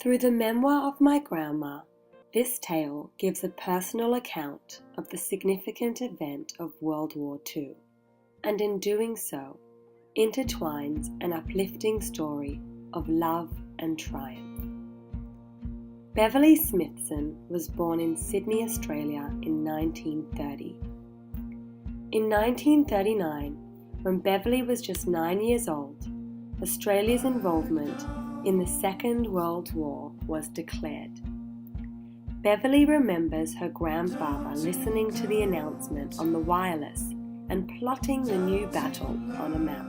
Through the memoir of my grandma, this tale gives a personal account of the significant event of World War II, and in doing so, intertwines an uplifting story of love and triumph. Beverley Smithson was born in Sydney, Australia in 1930. In 1939, when Beverley was just 9 years old, Australia's involvement in the Second World War was declared. Beverley remembers her grandfather listening to the announcement on the wireless and plotting the new battle on a map.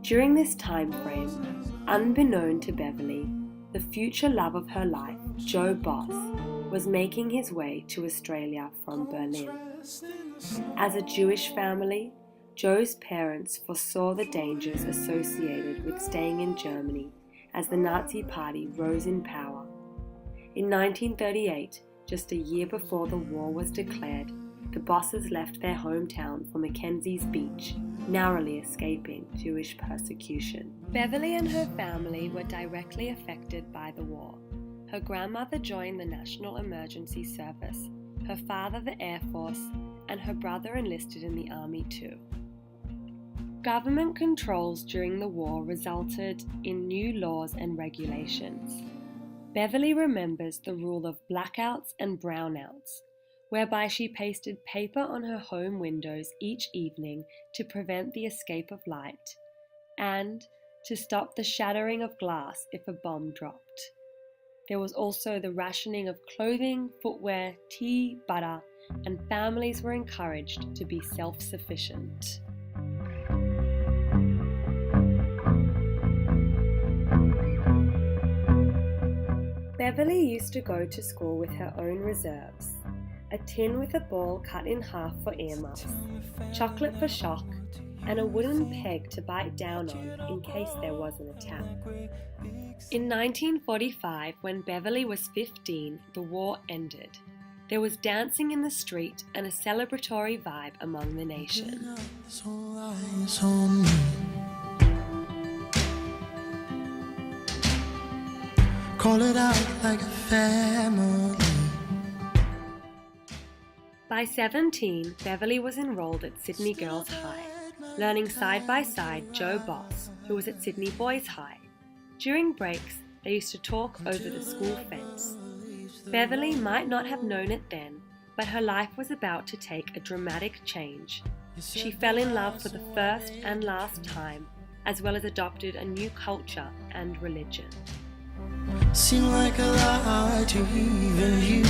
During this time frame, unbeknown to Beverley, the future love of her life, Joe Bos, was making his way to Australia from Berlin. As a Jewish family, Joe's parents foresaw the dangers associated with staying in Germany as the Nazi Party rose in power. In 1938, just a year before the war was declared, the Bosses left their hometown for Mackenzie's Beach, narrowly escaping Jewish persecution. Beverley and her family were directly affected by the war. Her grandmother joined the National Emergency Service, her father the Air Force, and her brother enlisted in the Army too. Government controls during the war resulted in new laws and regulations. Beverley remembers the rule of blackouts and brownouts, whereby she pasted paper on her home windows each evening to prevent the escape of light, and to stop the shattering of glass if a bomb dropped. There was also the rationing of clothing, footwear, tea, butter, and families were encouraged to be self-sufficient. Beverley used to go to school with her own reserves: a tin with a ball cut in half for earmuffs, chocolate for shock, and a wooden peg to bite down on in case there was an attack. In 1945, when Beverley was 15, the war ended. There was dancing in the street and a celebratory vibe among the nation. Call it out like a family. By 17, Beverley was enrolled at Sydney Girls High, learning side by side Joe Bos, who was at Sydney Boys High. During breaks, they used to talk over the school fence. Beverley might not have known it then, but her life was about to take a dramatic change. She fell in love for the first and last time, as well as adopted a new culture and religion. Seemed like a lie to even you.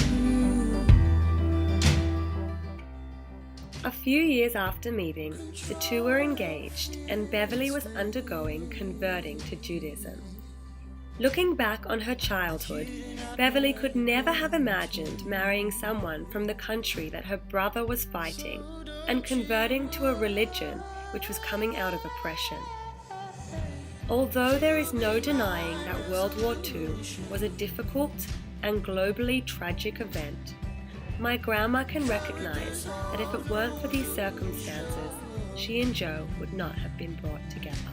A few years after meeting, the two were engaged and Beverley was undergoing converting to Judaism. Looking back on her childhood, Beverley could never have imagined marrying someone from the country that her brother was fighting and converting to a religion which was coming out of oppression. Although there is no denying that World War II was a difficult and globally tragic event, my grandma can recognize that if it weren't for these circumstances, she and Joe would not have been brought together.